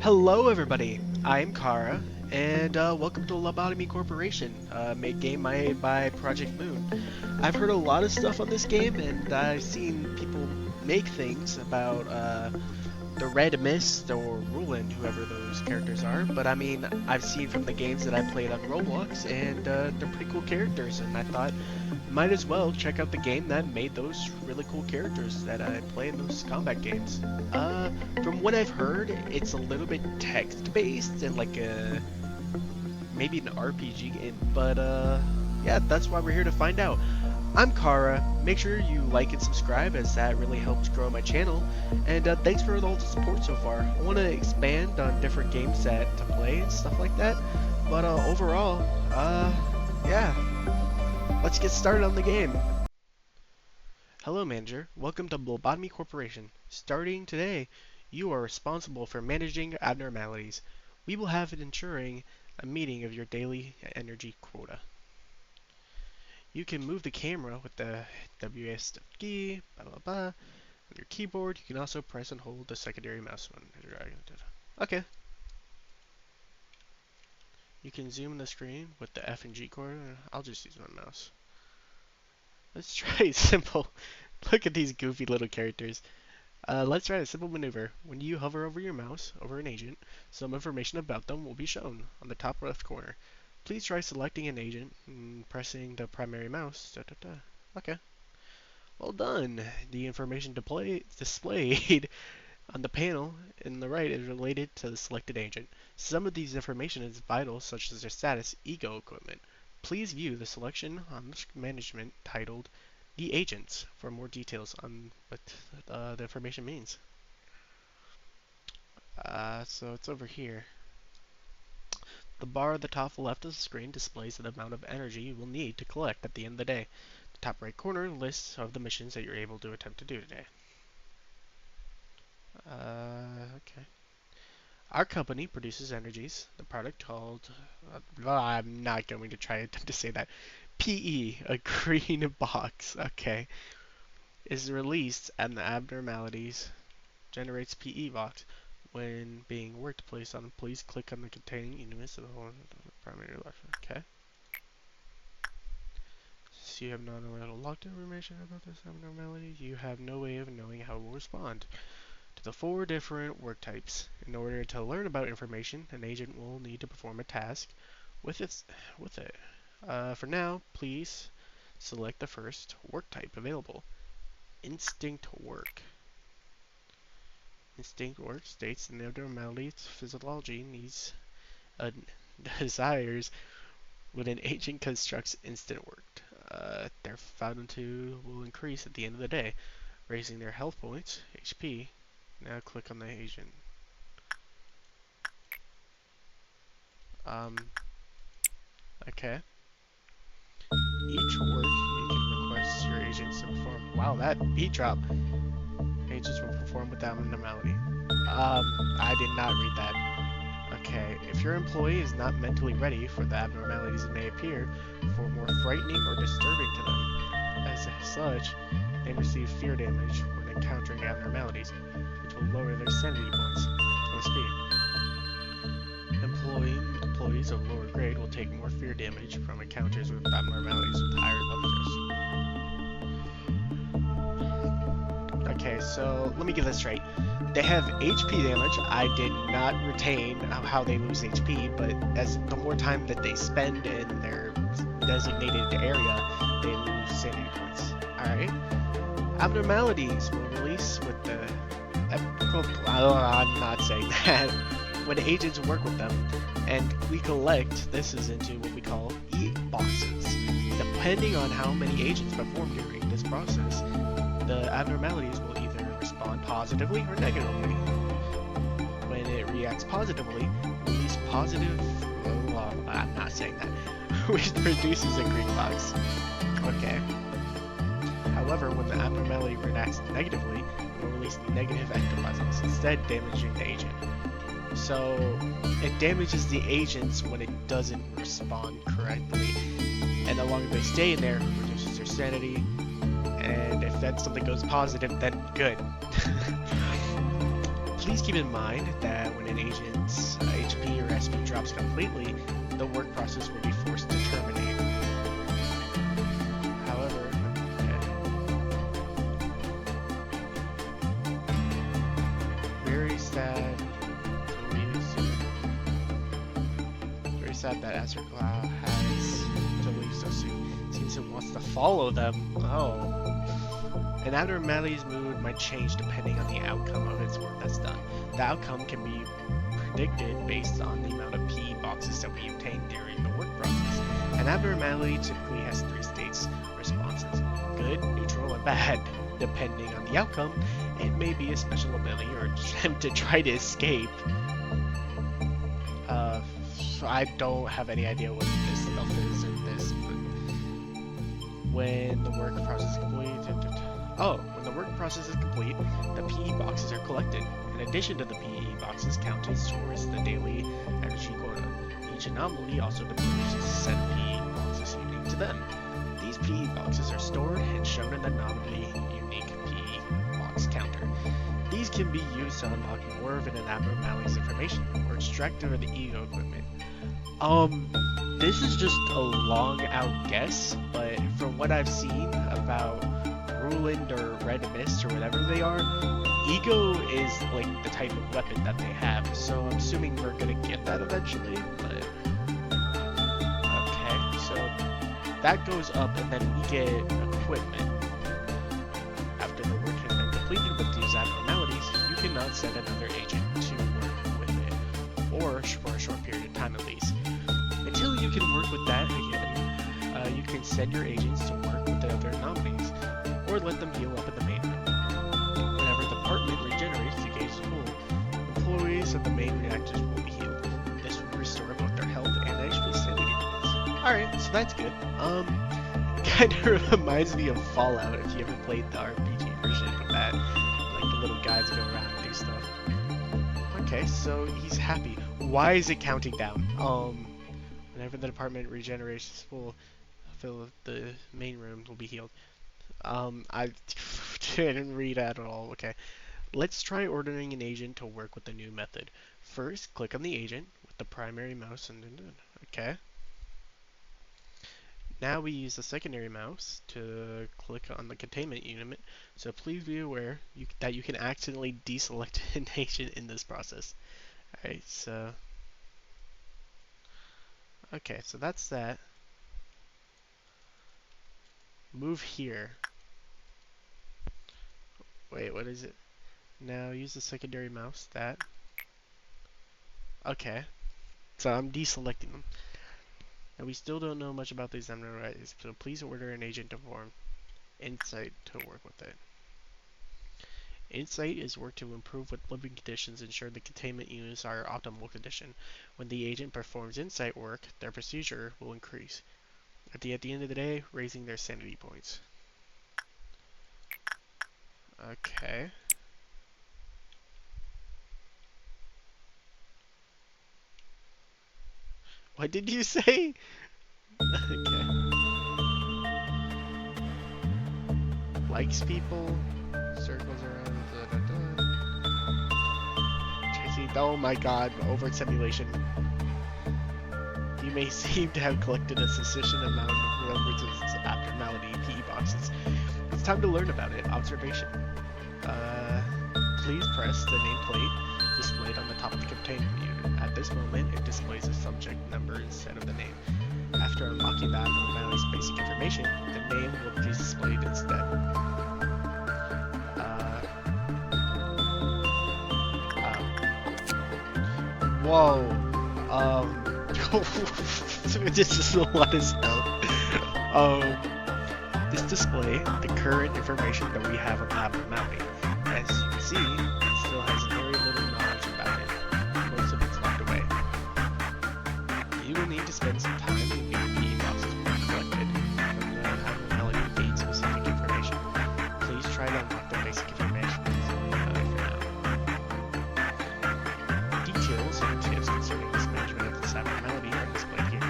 Hello, everybody. I'm Kara, and welcome to Lobotomy Corporation, made game made by Project Moon. I've heard a lot of stuff on this game, and I've seen people make things about the Red Mist or Rulin, whoever those characters are. But I mean, I've seen from the games that I played on Roblox, and they're pretty cool characters. And I thought, might as well check out the game that made those really cool characters that I play in those combat games. From what I've heard, it's a little bit text-based and like a maybe an RPG game. But yeah, that's why we're here to find out. I'm Kara. Make sure you like and subscribe as that really helps grow my channel. And thanks for all the support so far. I want to expand on different games to play and stuff like that. But overall, yeah, let's get started on the game. Hello, Manager. Welcome to Lobotomy Corporation. Starting today, you are responsible for managing abnormalities. We will have it ensuring a meeting of your daily energy quota. You can move the camera with the WASD key, blah blah blah. On your keyboard, you can also press and hold the secondary mouse button. Okay. You can zoom in the screen with the F and G cord. I'll just use my mouse. Let's try simple. Look at these goofy little characters. Let's try a simple maneuver. When you hover over your mouse over an agent, some information about them will be shown on the top left corner. Please try selecting an agent and pressing the primary mouse. Okay. Well done. The information displayed on the panel in the right is related to the selected agent. Some of these information is vital, such as their status, ego equipment. Please view the selection on the management titled The Agents for more details on what the information means. So it's over here. The bar at the top left of the screen displays the amount of energy you will need to collect at the end of the day. The top right corner lists of the missions that you're able to attempt to do today. Okay. Our company produces energies. The product called, I'm not going to try to say that. PE, a green box, okay, is released and the abnormalities generates PE box. When being worked placed on, please click on the containing units of the primary left. Okay. So you have not only locked information about this abnormality, you have no way of knowing how it will respond to the 4 different work types. In order to learn about information, an agent will need to perform a task with it. For now, please select the first work type available. Instinct work. Instinct work states an abnormality's physiology needs desires when an agent constructs instant work. Their found to will increase at the end of the day, raising their health points, HP. Now click on the agent. Okay. Each work you can request your agents to perform. Wow, that beat drop. Agents will perform without abnormality. I did not read that. Okay, if your employee is not mentally ready for the abnormalities that may appear for more frightening or disturbing to them, as such, they receive fear damage when encountering abnormalities, which will lower their sanity points. OSP. Employees of lower grade will take more fear damage from encounters with abnormalities with higher levels. Okay, so let me get this straight. They have HP damage. I did not retain how they lose HP, but as the more time that they spend in their designated area, they lose sanity points. Alright. Abnormalities will release with the I'm not saying that. When agents work with them, and we collect this is into what we call E-boxes. Depending on how many agents perform during this process, the abnormalities will either respond positively or negatively. When it reacts positively, release positive. Well, I'm not saying that. Which produces a green box. Okay. However, when the abnormality reacts negatively, it will release negative ectoplasms, instead damaging the agent. So it damages the agents when it doesn't respond correctly, and the longer they stay in there, it reduces their sanity. And if then something goes positive, then good. Please keep in mind that when an agent's HP or SP drops completely, the work process will be forced to terminate. However, very sad to leave. Very sad that Azerglaw has to leave so soon. Seems it wants to follow them. Oh. An abnormality's mood might change depending on the outcome of its work that's done. The outcome can be predicted based on the amount of PE boxes that we obtain during the work process. An abnormality typically has 3 states responses: good, neutral, and bad. Depending on the outcome, it may be a special ability or attempt to try to escape. So I don't have any idea what this stuff is or this, but when the work process is complete. When the work process is complete, the PE boxes are collected. In addition to the PE boxes counted towards the daily energy quota. Each anomaly also deploys a set of PE boxes unique to them. These PE boxes are stored and shown in the anomaly unique PE box counter. These can be used to unlock more of an abnormality's information or extract out of the ego equipment. This is just a long out guess, but from what I've seen about Ruland or Red Mist or whatever they are, Ego is like the type of weapon that they have, so I'm assuming we're gonna get that eventually, but... Okay, so that goes up and then we get equipment. After the work has been completed with these abnormalities, you cannot send another agent to work with it, or for a short period of time at least. Until you can work with that again, you can send your agents to work with the other anomalies, or let them heal up in the main room. Whenever the department regenerates to gauge full, employees of the main reactors will be healed. This will restore both their health and HP sanity points. Alright, so that's good. Kinda reminds me of Fallout if you ever played the RPG version of that. Like the little guys go around and do stuff. Okay, so he's happy. Why is it counting down? Whenever the department regenerates full, the main room will be healed. I didn't read that at all. Okay, let's try ordering an agent to work with the new method. First, click on the agent with the primary mouse and okay. Now we use the secondary mouse to click on the containment unit, so please be aware that you can accidentally deselect an agent in this process. Alright, so... Okay, so that's that. Move here. Wait, what is it? Now use the secondary mouse, that. Okay, so I'm deselecting them. And we still don't know much about these abnormalities, so please order an agent to form Insight to work with it. Insight is work to improve with living conditions, ensure the containment units are optimal condition. When the agent performs Insight work, their procedure will increase. At the end of the day, raising their sanity points. Okay. What did you say? Okay. Likes people, circles around, Tracy, oh my god, overt simulation. You may seem to have collected a sufficient amount of numbers of abnormality PE boxes. It's time to learn about it. Observation. Please press the nameplate displayed on the top of the containment unit. At this moment, it displays a subject number instead of the name. After unlocking the abnormality's basic information, the name will be displayed instead. Whoa. This is a lot of stuff. This display the current information that we have on the abnormality. As you can see, it still has very little knowledge about it. Most of it's locked away. You will need to spend some time in the PE boxes were collected from the abnormality to gain specific information. Please try to unlock the basic information for now. Details and tips concerning this management of this abnormality are displayed here.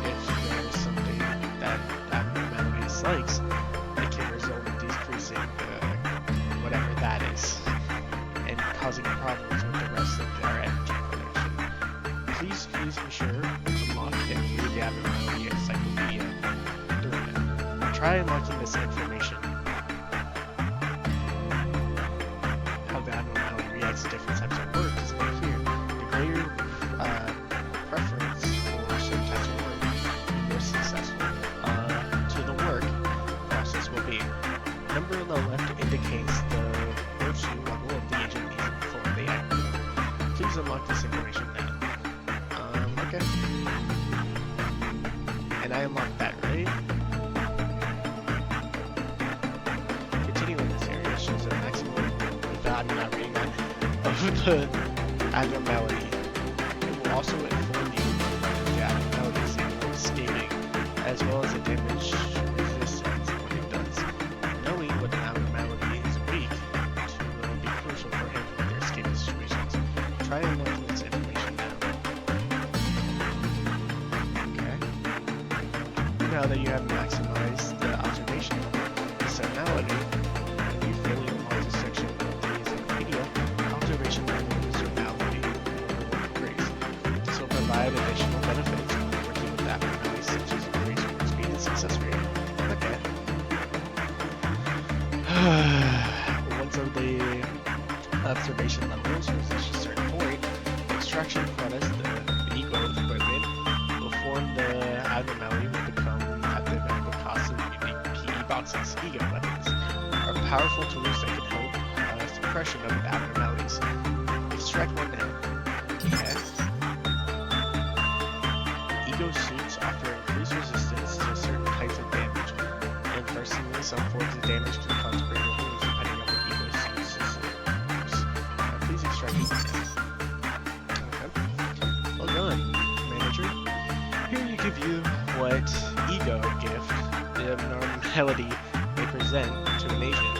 If there is something that abnormality dislikes, it can result in decreasing the causing problems with the rest of their energy production. Please be sure to unlock and read the abnormality encyclopedia during it. Try unlocking this information. How the abnormality reacts to different types of work is right here. The greater preference for certain types of work, the more successful to the work process will be. The number on the left indicates the virtue level of the agent needs to perform the act. Please unlock this information now. Okay. And I unlocked that, right? Continuing this area shows the maximum value, not reading that, of the abnormality. It will also inform you of the abnormality's escaping, as well as the damage resistance when it does. Knowing what an abnormality is weak will be crucial for handling their escaping situations. Try unlocking this information now. Now that you have maximized the observation discernibility, and you fairly unlock this section of the encyclopedia, observation discernibility will increase. This will provide additional benefits when working with abnormalities such as increased work speed and success rate. Okay. Once of the observation levels reach a certain point, the extraction process, the ego equipment, will form the abnormality will become active and will cause some unique PE boxes. Ego weapons are powerful tools that can help suppression of abnormalities. Extract one now. Okay. Ego suits offer increased resistance to certain types of damage, and personally, some forms of damage can cause greater wounds depending on the ego suit's use. Please extract one now. Okay. Well done, manager. Here you can view what ego gift the abnormality may present to an agent.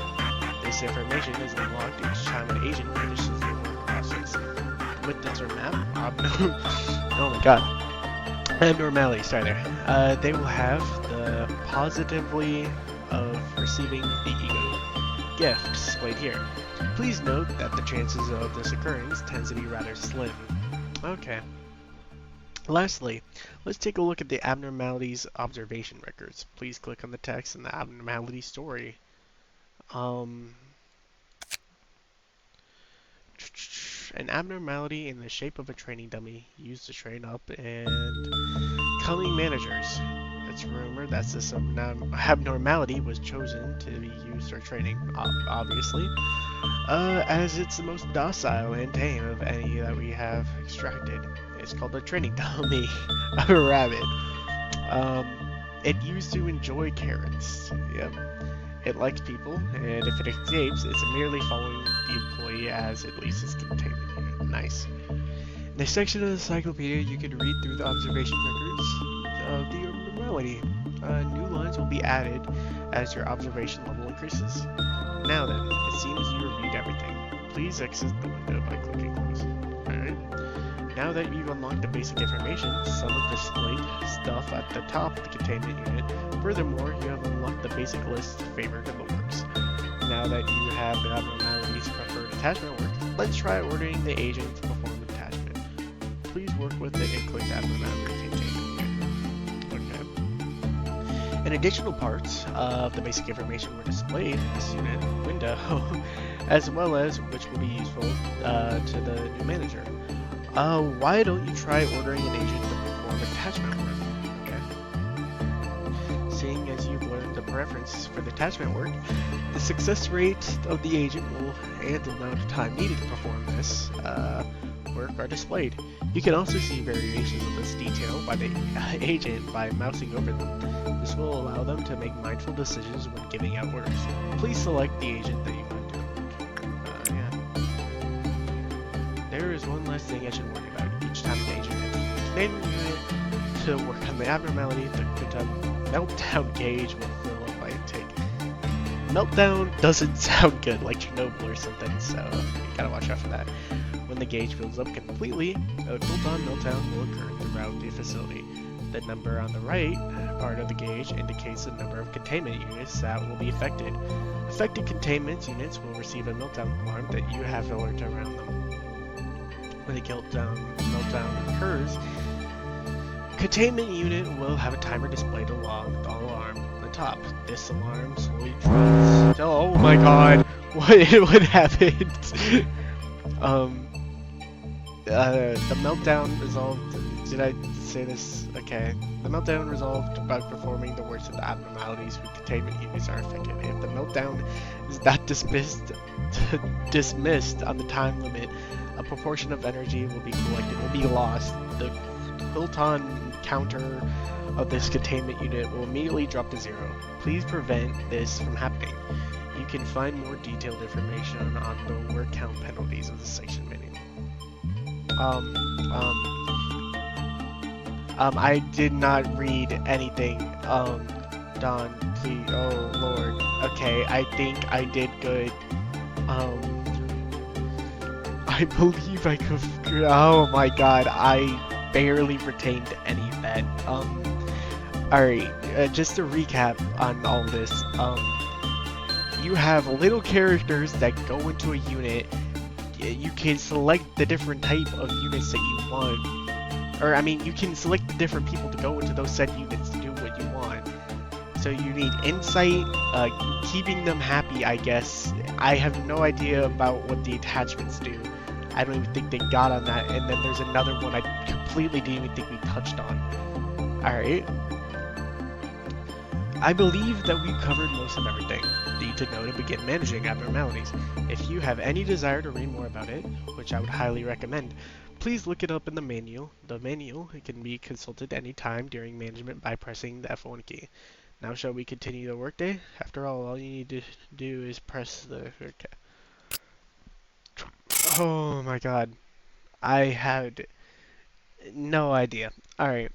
This information is unlocked each time an agent finishes the work process. With the term oh my god. Abnormality, sorry there. They will have the positively of receiving the ego gift displayed here. Please note that the chances of this occurring tends to be rather slim. Okay. Lastly, let's take a look at the abnormalities observation records. Please click on the text in the abnormality story. An abnormality in the shape of a training dummy used to train up and coming managers. It's rumored that this abnormality was chosen to be used for training, obviously, as it's the most docile and tame of any that we have extracted. It's called a training dummy of a rabbit. It used to enjoy carrots. Yep. It likes people, and if it escapes, it's merely following the employee as it leaves its containment unit. Nice. In this section of the encyclopedia, you can read through the observation records of the abnormality. New lines will be added as your observation level increases. Now then, it seems you reviewed everything. Please exit the window by clicking close. Alright. Now that you've unlocked the basic information, some of the displayed stuff at the top of the containment unit. Furthermore, you have unlocked the basic list favored in the works. Now that you have the abnormalities preferred attachment work, let's try ordering the agent to perform the attachment. Please work with it and click the abnormality containment unit. Okay. And additional parts of the basic information were displayed in this unit window, as well as which will be useful to the new manager. Why don't you try ordering an agent to perform attachment work? Okay. Seeing as you've learned the preference for the attachment work, the success rate of the agent and the amount of time needed to perform this work are displayed. You can also see variations of this detail by the agent by mousing over them. This will allow them to make mindful decisions when giving out orders. Please select the agent that you want to work. There is one last thing I should worry about each time an agent enters the containment unit to work on the abnormality. The meltdown gauge will fill up by a tick. Meltdown doesn't sound good, like Chernobyl or something, so you gotta watch out for that. When the gauge fills up completely, a cooldown meltdown will occur throughout the facility. The number on the right part of the gauge indicates the number of containment units that will be affected. Affected containment units will receive a meltdown alarm that you have alerted around them. When a meltdown occurs, containment unit will have a timer displayed along the alarm on the top. This alarm slowly drops. Oh my god! What happened? um, the meltdown resolved. Did I say this? Okay. The meltdown resolved by performing the worst of the abnormalities when containment units are affected. If the meltdown is not dismissed on the time limit, a proportion of energy will be lost. The Hilton counter of this containment unit will immediately drop to 0. Please prevent this from happening. You can find more detailed information on the work count penalties of the section manual. I did not read anything. Don, please. Oh Lord. Okay, I think I did good. I believe I could. Oh my god, I barely retained any of that. Alright, just to recap on all this. You have little characters that go into a unit. You can select the different type of units that you want. Or, I mean, you can select the different people to go into those said units to do what you want. So you need insight, keeping them happy, I guess. I have no idea about what the attachments do. I don't even think they got on that. And then there's another one I completely didn't even think we touched on. Alright. I believe that we've covered most of everything need to know to begin managing abnormalities. If you have any desire to read more about it, which I would highly recommend, please look it up in the manual. The manual can be consulted anytime during management by pressing the F1 key. Now shall we continue the workday? After all you need to do is press the... Okay. Oh my god. I had no idea. Alright.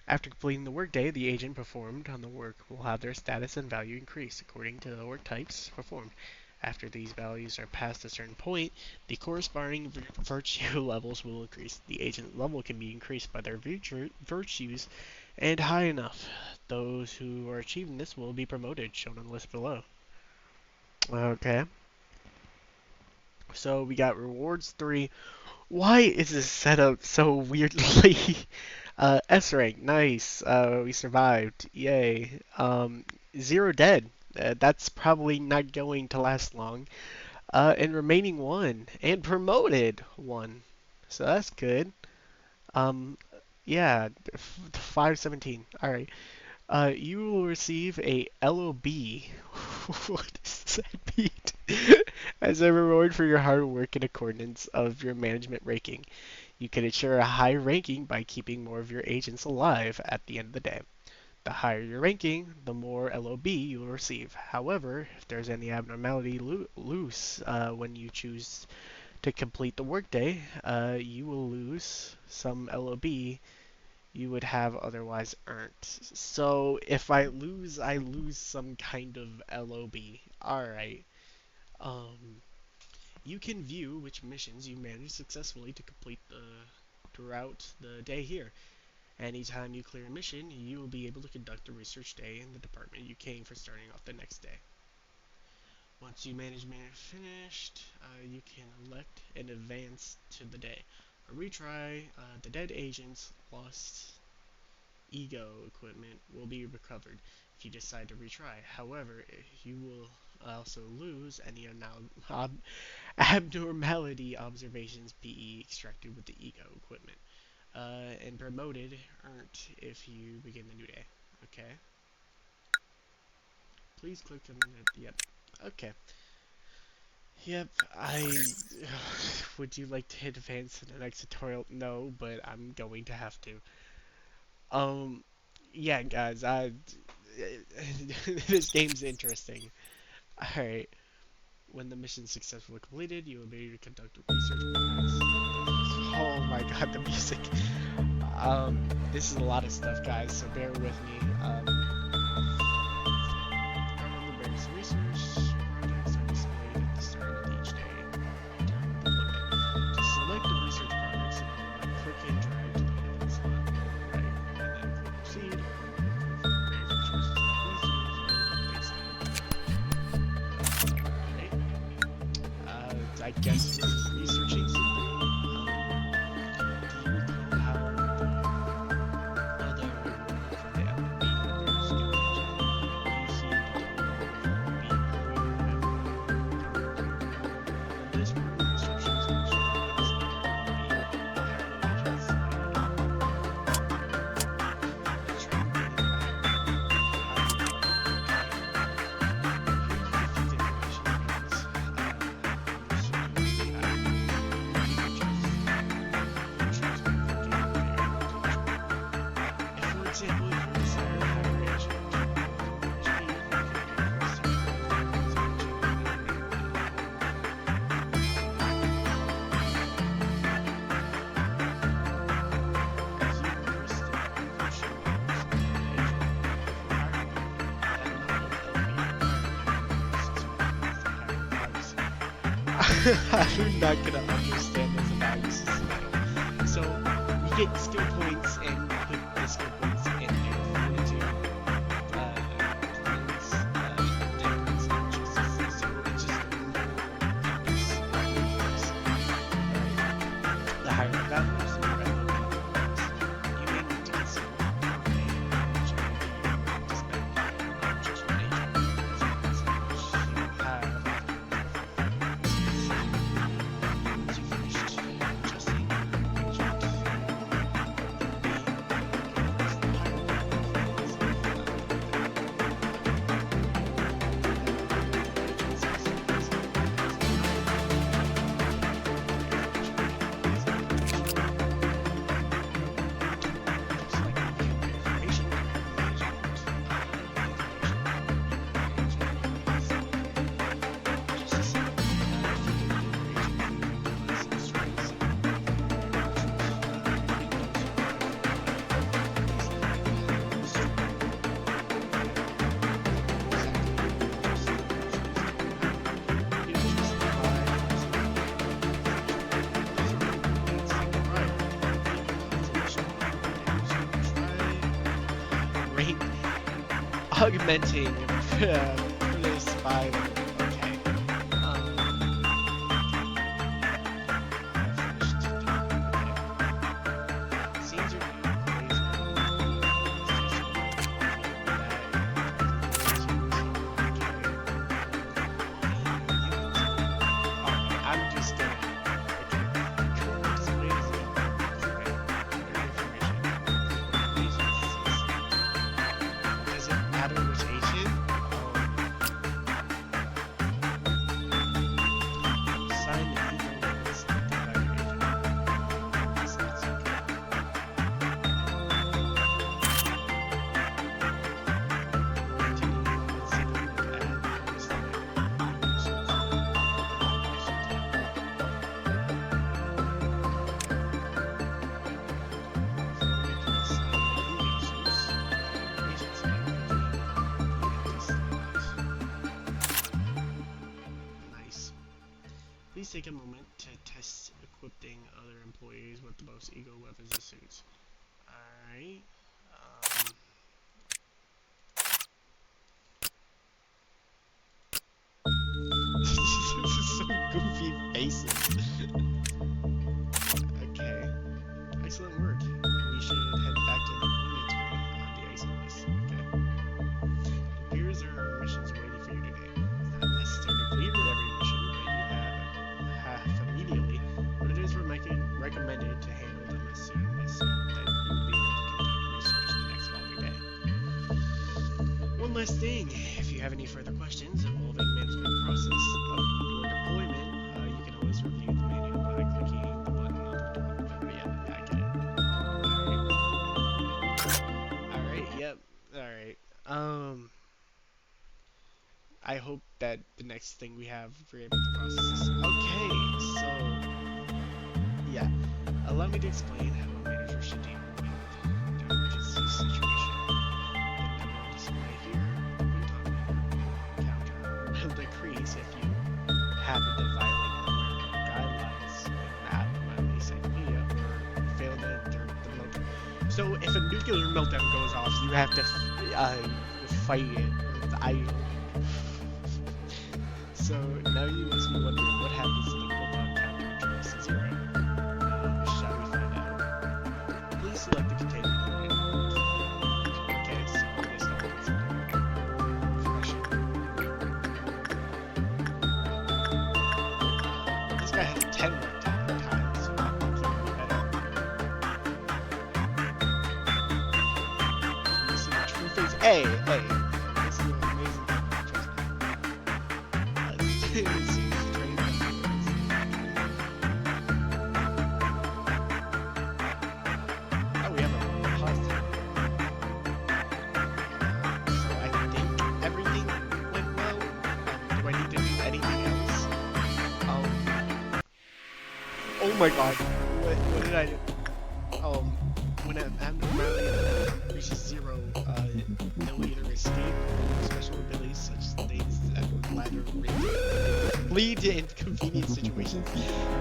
After completing the workday, the agent performed on the work will have their status and value increased according to the work types performed. After these values are past a certain point, the corresponding virtue levels will increase. The agent level can be increased by their virtues and high enough. Those who are achieving this will be promoted, shown on the list below. Okay. So we got rewards 3. Why is this set up so weirdly? S rank, nice. We survived. Yay. 0 dead. That's probably not going to last long. And remaining 1. And promoted 1. So that's good. Yeah, 517. Alright. You will receive a LOB. What does that mean? As a reward for your hard work in accordance of your management ranking. You can ensure a high ranking by keeping more of your agents alive at the end of the day. The higher your ranking, the more LOB you will receive. However, if there's any abnormality loose when you choose to complete the workday, you will lose some LOB you would have otherwise earned. So if I lose some kind of LOB. Alright. You can view which missions you managed successfully to complete throughout the day here. Anytime you clear a mission, you will be able to conduct a research day in the department you came for starting off the next day. Once you management finished, you can elect and advance to the day. A retry, the dead agent's lost ego equipment will be recovered if you decide to retry. However, you will also lose any abnormality observations PE extracted with the ego equipment. And promoted earned if you begin the new day. Okay. Please click on the... Yep. Okay. Yep, would you like to advance in the next tutorial? No, but I'm going to have to. Yeah, guys, this game's interesting. Alright. When the mission is successfully completed, you will be able to conduct a research process. Oh my god, the music. This is a lot of stuff, guys, so bear with me. Various research projects are displayed at the start of each day. To select the research projects, click and drag to the heading slot, right, and then click I guess we're researching something. Do you recall how the reward for the LMB hunters get mentioned? Do you see the total being higher and this reward instructions mentioned as the LMB agents training I'm not gonna understand those analysis. So you get skill points and you put the skill points in there into plans, temperance, and justice. So it's just a the higher the values, the more values. You may need to consider which may be spent on just one agent, as you have. Augmenting for the spy. Okay. Scenes are I'm just does it matter which agent? Sign the email when selected by your agent. That's okay. Nice. Please take a moment to test equipping other employees with the most ego weapons and suits. Alright. This is some goofy faces. Okay. Excellent work. We should head back to the employment screen on the ice list. Okay. Here's our missions waiting for you today. It's not necessary to complete every mission, but you have half immediately. But it is recommended to handle them as soon as that you will be able to conduct research the next following day. One last thing, if you have any further questions involving management process of your deployment, you can always review the manual by clicking the button on the top. Oh, yeah, I get it. Alright, yep. Alright. I hope that the next thing we have, we're able to process this. Okay, so yeah. Allow me to explain how a manager should deal with an emergency situation. The number on display here, Lobotomy counter, will decrease if you happen to violate the guidelines not on the encyclopedia or fail to enter the meltdown. So if a nuclear meltdown goes off, you have to fight it. So now you must be wondering what happens to the 10 more times. So keep better. This is a true face. Hey, hey. This is an amazing thing. Trust me. It's training. Oh, we have a positive. So I think everything went well. Do I need to do anything else? Oh my god. What did I do? When an abnormality reaches zero, they'll either escape or special abilities such things as bladder lead to inconvenient situations.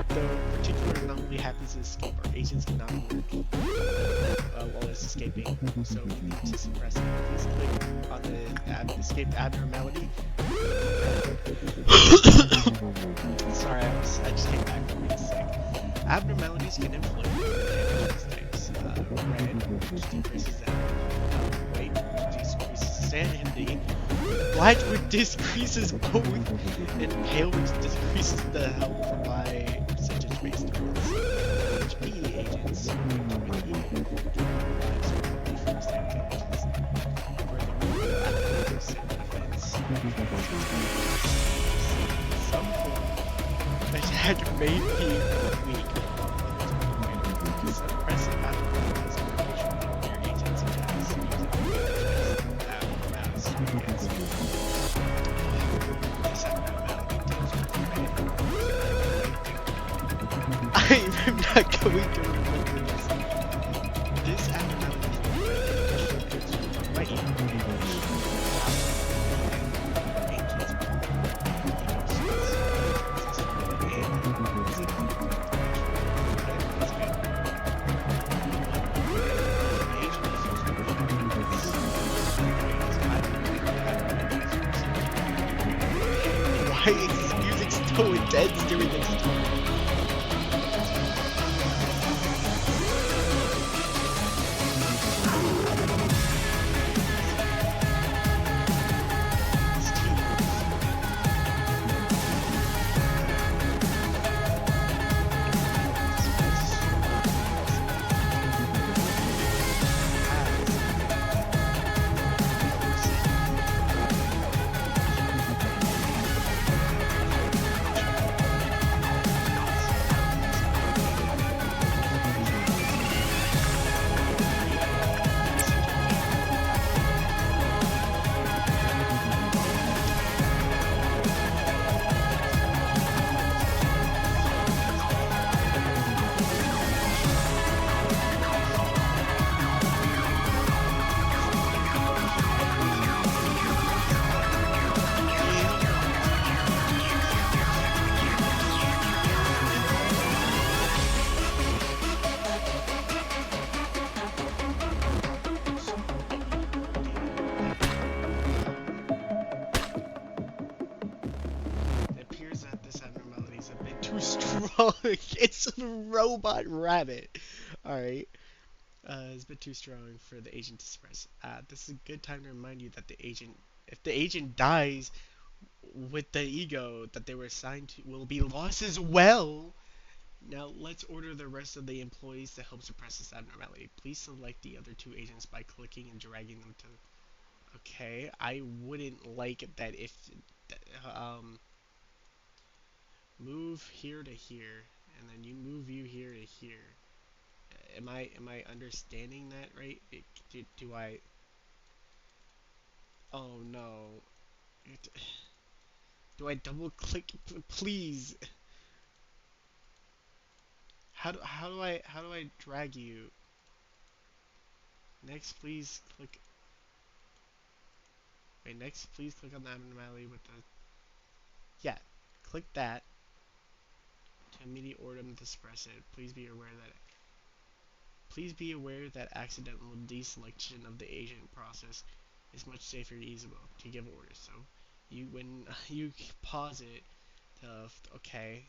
Though particular anomaly happens to escape, our agents cannot work while it's escaping. So we need to suppress it. Please click on the escaped abnormality. Sorry, I just came back from being sick. Abnormalities can influence types. Red, which decreases that. White, which decreases sanity. Black, which decreases both. And pale, which decreases the health by percentage based on HP agents. Some form attack may be weak. Suppress it out of your agent's attacks I'm not going to remember this. This abnormality is right. Why is this music so intense during this time? Too strong. It's a robot rabbit. Alright. It's a bit too strong for the agent to suppress. This is a good time to remind you that if the agent dies with the ego that they were assigned to, will be lost as well. Now let's order the rest of the employees to help suppress this abnormality. Please select the other two agents by clicking and dragging them to. Okay, I wouldn't like that if move here to here, and then you move you here to here. Am I understanding that right? Do I? Oh no. Do I double click? Please. How do I drag you? Next, please click. Wait, next, please click on the abnormality with the. Yeah, click that to immediately order them to suppress it. Please be aware that accidental deselection of the agent process is much safer and easier to give orders. So, when you pause it, okay,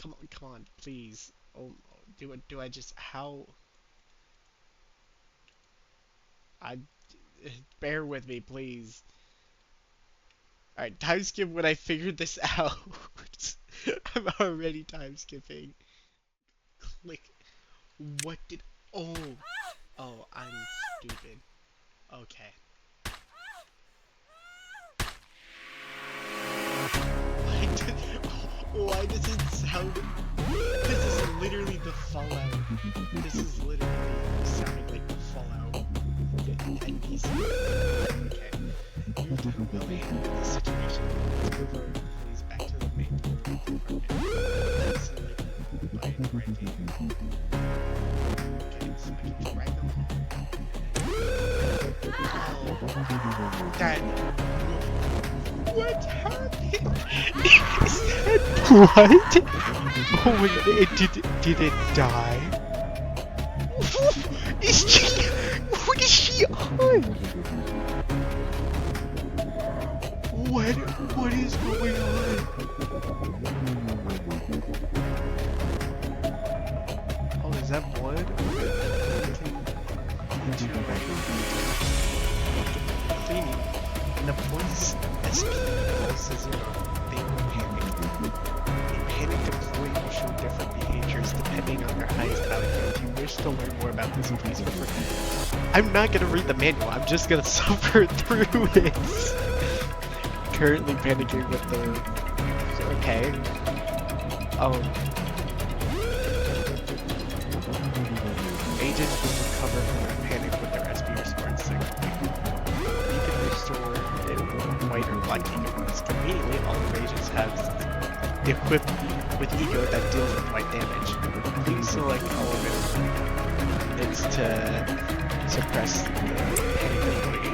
come on, please. Oh, do I just how I bear with me, please. All right, time skip when I figured this out. I'm already time skipping. Click. What did? Oh, oh, I'm stupid. Okay. Why did? Why does it sound? This is literally the Fallout. This is literally sounding like the Fallout NPC. Okay. You've done well to handle this situation. Let's move our employees back to the main floor of the apartment. See like by directing. Okay, so I can drag them all. That. What happened? What? Oh, did it die? Is she? What is she on? What is going on? Oh, is that blood? Cleaning. And the police SP equals to 0. They will panic. A panicked employee will show different behaviors depending on their highest value. If you wish to learn more about this, please refer. I'm not gonna read the manual. I'm just gonna suffer through this. Currently panicking with the. Okay. Agents will recover from their panic with their SP response signal. You can restore it with white or black ego. Conveniently, all of the agents have equipped with ego that deals with white damage. Please select all of it. It's to suppress the panic ability.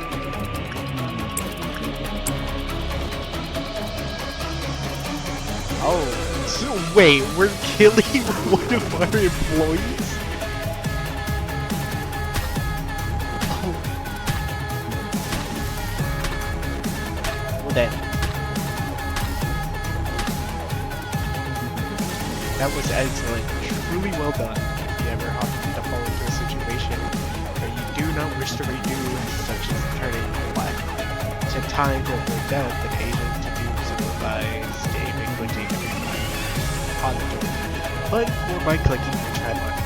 Oh, so wait, we're killing one of our employees? That was excellent. Truly well done. If you ever happen to fall into a situation where you do not wish to redo, such as turning black, to time to avoid death, an agent to do so by staying clicking on the door, but or by clicking the try button.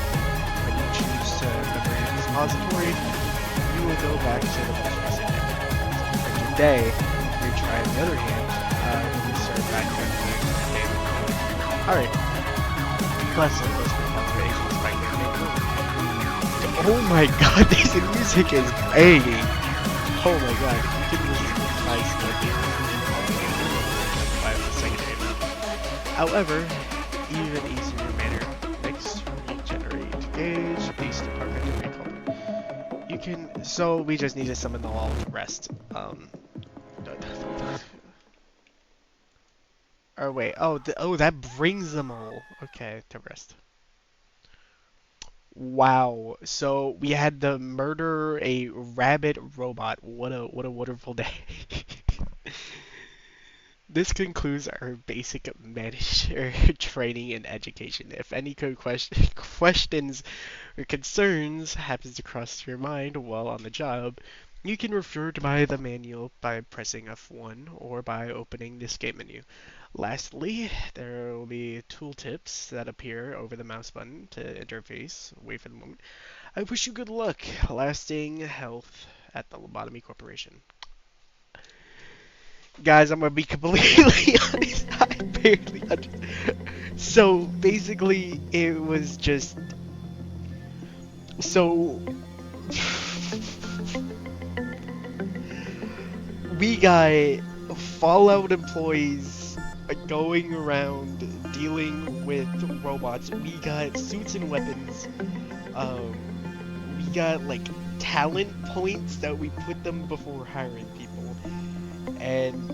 When you choose to memory a repository, you will go back to the most recent memory. For today, try on the other hand, we start back to the game. Alright. Lesson was agents by their main room. Oh my god, this music is banging! Oh my god, you can listen to nice looking 5 seconds. However, even easier manner. Next, regenerate gauge, police department to recall. You can. So we just need to summon them all to rest. Or wait, oh, that brings them all. Okay, to rest. Wow. So we had to murder a rabbit robot. What a wonderful day. This concludes our basic manager training and education. If any questions or concerns happens to cross your mind while on the job, you can refer to the manual by pressing F1 or by opening the escape menu. Lastly, there will be tooltips that appear over the mouse button to interface. Wait for the moment. I wish you good luck, lasting health at the Lobotomy Corporation. Guys, I'm gonna be completely honest. I barely understand. So basically, it was just so. We got Fallout employees going around dealing with robots. We got suits and weapons. We got like talent points that we put them before hiring people. And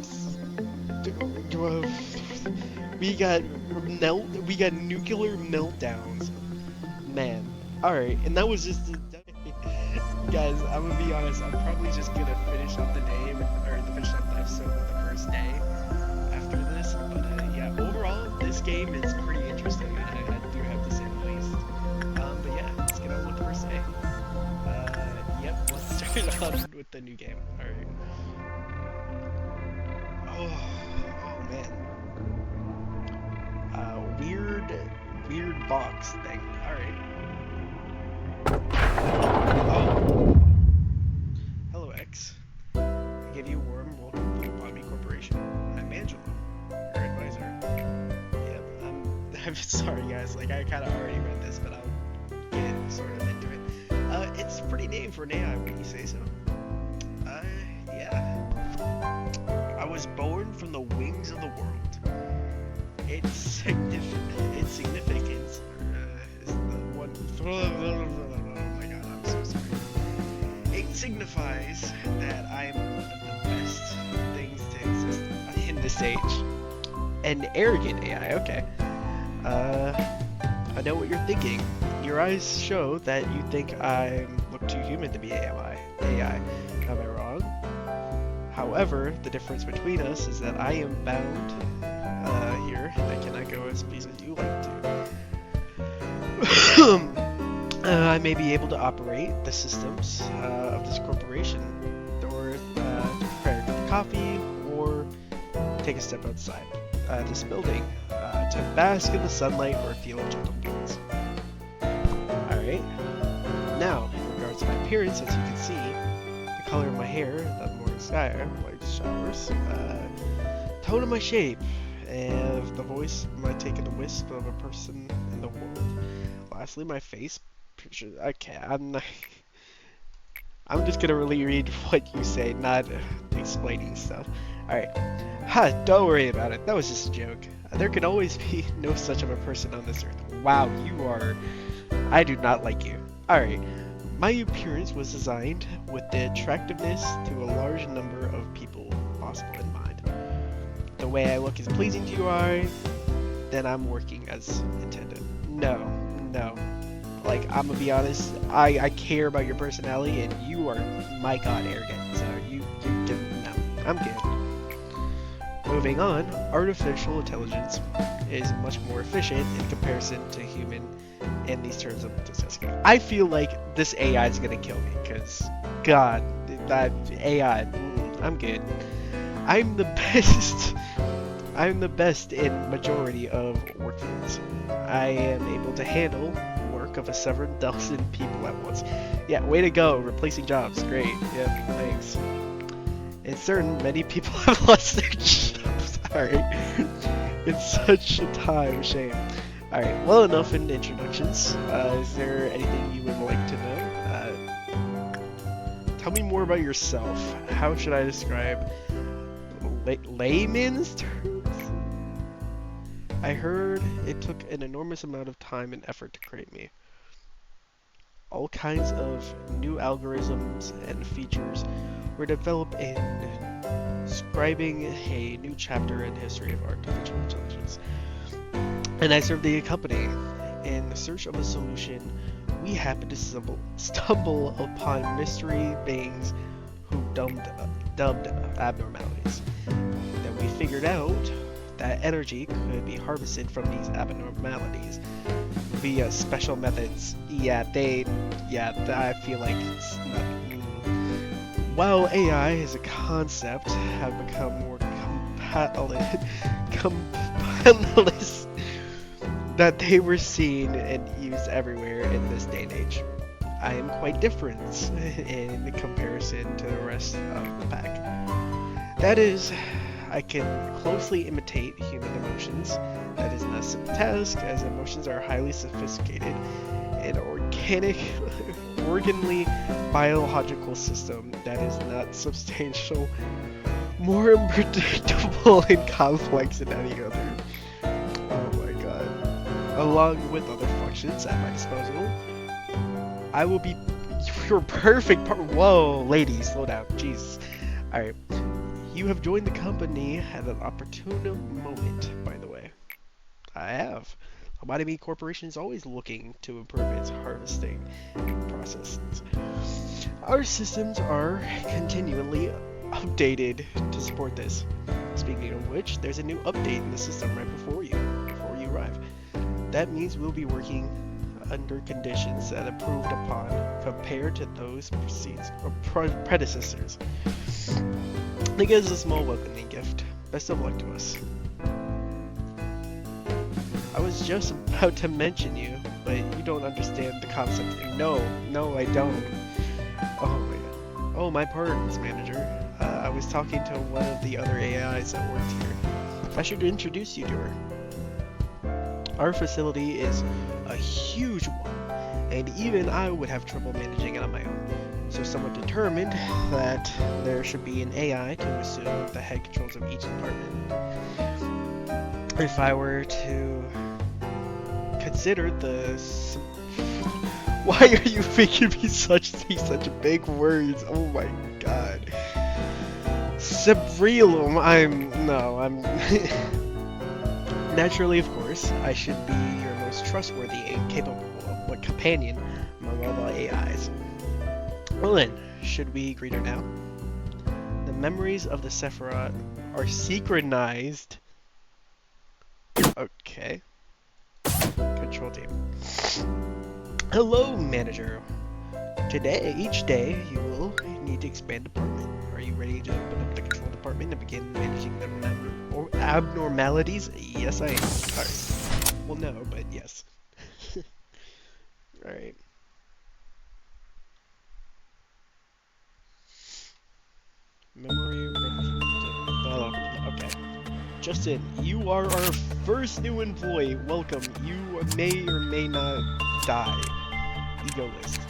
we got nuclear meltdowns. Man, all right, and that was just. Guys, I'm gonna be honest. I'm probably just gonna finish up the day or finish up the episode with the first day after this. But yeah, overall, this game is pretty interesting. I do have to say the least. But yeah, let's get on with the first day. Yep, let's start on with the new game. All right. Oh man. box thing. Alright. Oh. Hello, X. I give you a warm welcome to the Lobotomy Corporation. I'm Angelo, your advisor. Yep, I'm sorry guys, like I kinda already read this, but I'll get sort of into it. It's a pretty name for an AI when you say so. Yeah. I was born from the wings of the world. Its significance is the one. Oh my god, I'm so sorry. It signifies that I'm one of the best things to exist in this age. An arrogant AI, okay. I know what you're thinking. Your eyes show that you think I look too human to be AI. Am I wrong? However, the difference between us is that I am bound here, and I cannot go as pleased as you like to. I may be able to operate the systems of this corporation, or prepare coffee, or take a step outside this building to bask in the sunlight or feel a gentle breeze. Alright. Now, in regards to my appearance, as you can see, the color of my hair, the morning sky, light showers, tone of my shape, and the voice might take in a wisp of a person in the world. Lastly, my face picture. Okay, I'm just gonna really read what you say, not explaining stuff. Alright. Ha, don't worry about it. That was just a joke. There can always be no such of a person on this earth. Wow, you are... I do not like you. Alright. My appearance was designed with the attractiveness to a large number of people possible in mind. The way I look is pleasing to your eye, then I'm working as intended. No. Like, I'm gonna be honest, I care about your personality, and you are, my god, arrogant. So you can, no, I'm good. Moving on, artificial intelligence is much more efficient in comparison to human in these terms of discussing. I feel like this AI is gonna kill me, because, god, that AI, I'm good. I'm the best in majority of workflows. I am able to handle work of a 7,000 people at once. Yeah, way to go, replacing jobs, great. Yep, thanks. In certain, many people have lost their jobs. Alright. It's such a time of shame. Alright, well enough in introductions. Is there anything you would like to know? Tell me more about yourself. How should I describe layman's terms? I heard it took an enormous amount of time and effort to create me. All kinds of new algorithms and features were developed in scribing a new chapter in the history of artificial intelligence. And I served the company. In the search of a solution, we happened to stumble upon mystery beings who dubbed abnormalities. Then we figured out that energy could be harvested from these abnormalities via special methods. I feel like it's not... While AI as a concept have become more compatibilist that they were seen and used everywhere in this day and age. I am quite different in comparison to the rest of the pack. That is, I can closely imitate human emotions. That is not a simple task, as emotions are highly sophisticated and organally biological system that is not substantial, more unpredictable and complex than any other. Oh my god. Along with other functions at my disposal, I will be your perfect partner. Whoa, ladies, slow down. Jesus. Alright. You have joined the company at an opportune moment, by the way. I have. Lobotomy Corporation is always looking to improve its harvesting processes. Our systems are continually updated to support this. Speaking of which, there's a new update in the system right before you arrive. That means we'll be working under conditions that improved upon compared to those predecessors. Think it as a small welcoming gift. Best of luck to us. I was was just about to mention you, but you don't understand the concept. No, no, I don't. Oh my god. Oh, my pardons, manager. I was talking to one of the other AIs that worked here. I should introduce you to her. Our facility is a huge one, and even I would have trouble managing it on my own. So someone determined that there should be an AI to assume the head controls of each department. If I were to consider the... Why are you making me say such big words? Oh my god. Cerebellum, I'm... Naturally, of course, I should be your most trustworthy and capable companion among all the AIs. Well then, should we greet her now? The memories of the Sephiroth are synchronized. Okay. Control team. Hello, manager. Each day, you will need to expand department. Are you ready to open up the control department and begin managing the abnormalities? Yes, I am. Alright. Well, no, but yes. Alright. Memory. Oh, okay. Justin, you are our first new employee. Welcome. You may or may not die. Egoist.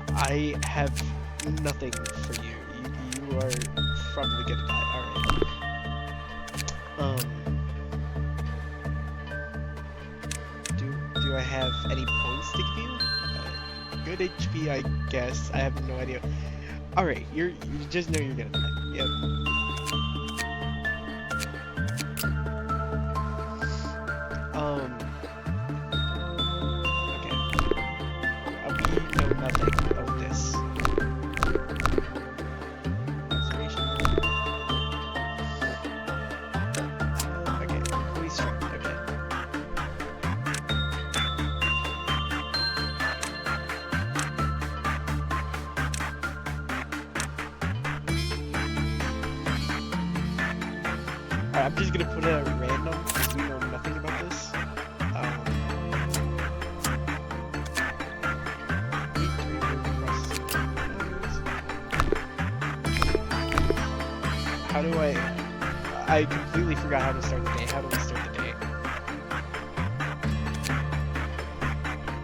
I have nothing for you. You are probably gonna die. Alright. Do I have any points to give you? Good HP, I guess. I have no idea. Alright, you just know you're gonna die. Yep. Okay. We know nothing of this. Observation. Okay, police check. Okay. Alright, I'm just gonna put it at random because we know nothing about this. How do I completely forgot how to start the day. How do we start the day?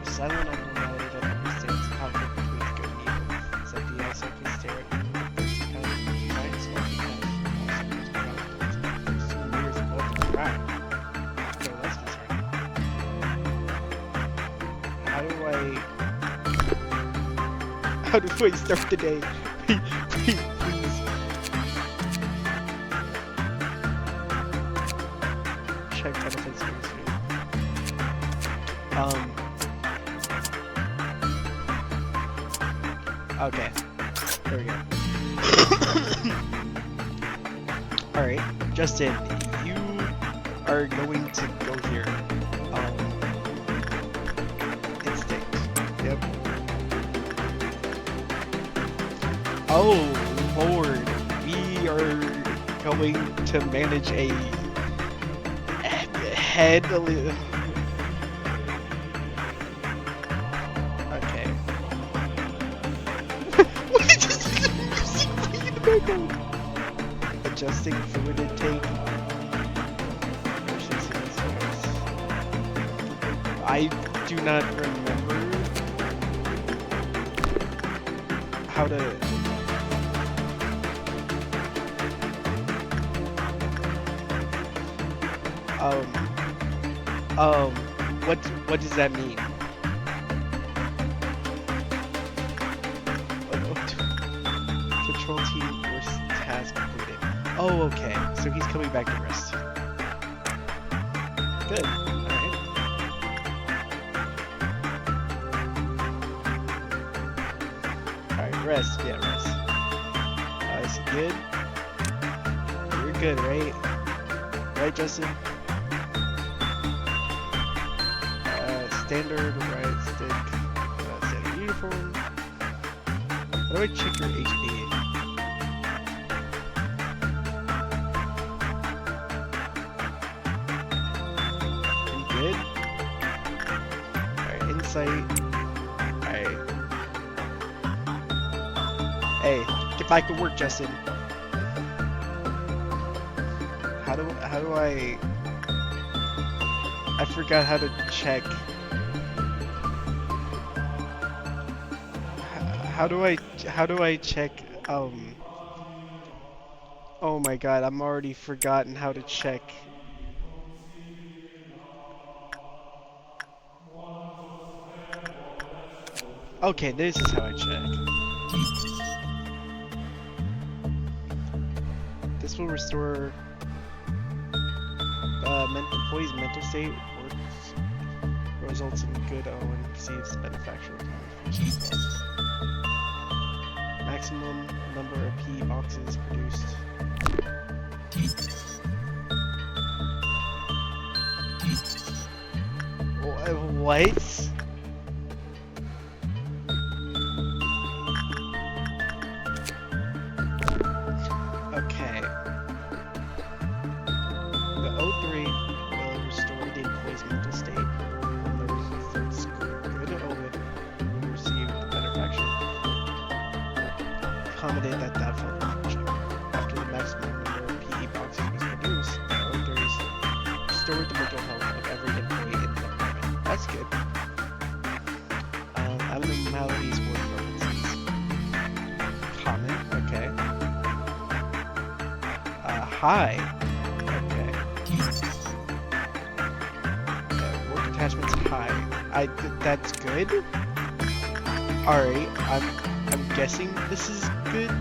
Silent abnormality that understands the conflict between good and evil. Is that the also can stare at evil person kind of giant smoking cash also knows about 2 years above the ground. So that's concerning. How do I start the day? Please. Check benefits for this video. Okay. There we go. Alright, Justin, you are going to go here. Instinct. Yep. Oh, Lord. We are going to manage a head. Okay. What is this music playing in the background? Adjusting fluid intake. I do not remember how to. What does that mean? Control team first task completed. Oh, okay. So he's coming back to rest. Good. Alright. Alright, rest. Yeah, rest. Is he good? You're good, right? Right, Justin? Standard, right stick, standard uniform. How do I check your HP? You good? site. Alright. Hey, get back to work, Justin. How do I forgot how to check. How do I check oh my god, I'm already forgotten how to check. Okay, this is how I check. This will restore employee's mental state, works, results in good Owen receives benefactor confirmation. Maximum number of P boxes produced. What? Okay. The O3 will restore the employee's mental state. And the results good Owen will receive the benefaction. Accommodate that doubtful function. After the maximum number of PE boxes was produced, the O3 restored the mental health of every employee in the department. That's good. Abnormalities were references. Comment, okay. Hi. Okay. Work attachments high. That's good. Alright, I'm guessing this is good.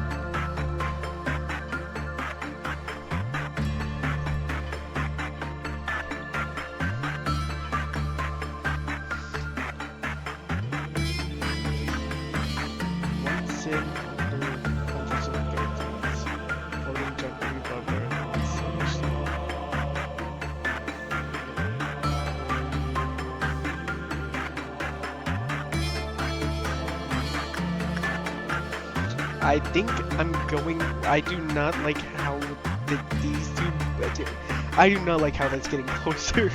I think I'm going. I do not like how these two. I do not like how that's getting closer.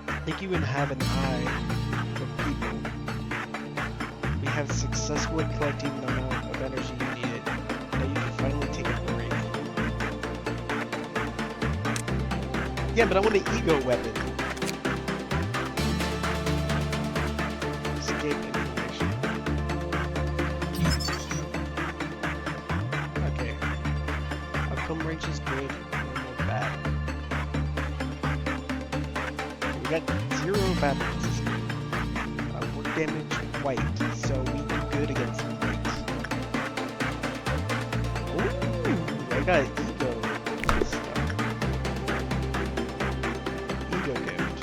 I think you can have an eye for people. We have successfully collecting the amount of energy you needed. Now you can finally take a break. Yeah, but I want an ego weapon. Escape information. Okay. Outcome range is good, normal bad. We got 0 bad ones. Work damage white, so we do good against white. Ooh, I got ego stuff. Ego damage.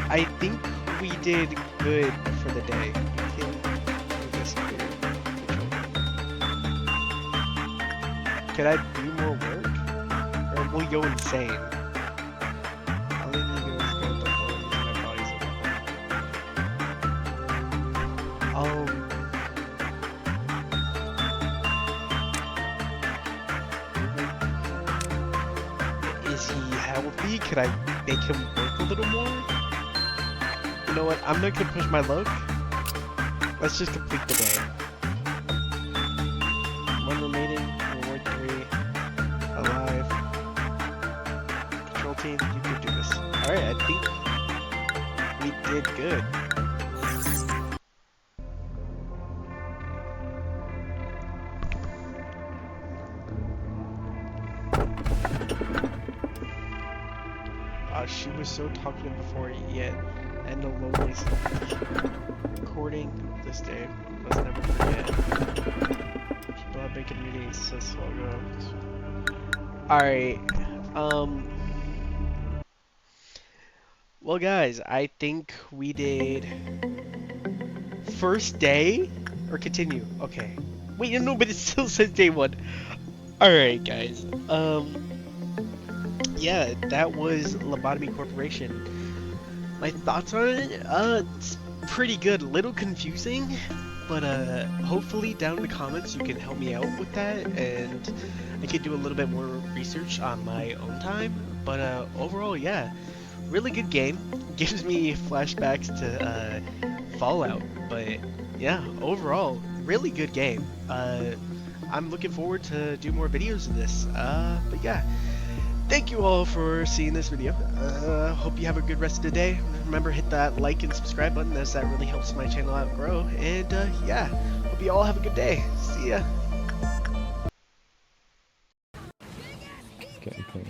I think we did good for the day. You can do this here. Could I do more work? Or will you go insane? I think you go insane before using my body's is he healthy? Could I make him work a little more? You know what? I'm not gonna push my luck. Let's just complete the day. 1 remaining. Reward 3. Alive. Control team, you can do this. Alright, I think we did good. She was so talkative before yet, and the loneliest recording this day. Let's never forget. People have been communicating so slow ago. Alright, well guys, I think we did first day, or continue, okay. Wait, no, but it still says day 1. Alright guys, yeah, that was Lobotomy Corporation. My thoughts on it? It's pretty good. A little confusing. but hopefully down in the comments you can help me out with that, and I can do a little bit more research on my own time. But overall, yeah, really good game. Gives me flashbacks to Fallout, but yeah, overall, really good game. I'm looking forward to do more videos of this. But yeah, thank you all for seeing this video. Hope you have a good rest of the day. Remember, hit that like and subscribe button, as that really helps my channel out grow. And yeah, hope you all have a good day. See ya. Okay, okay.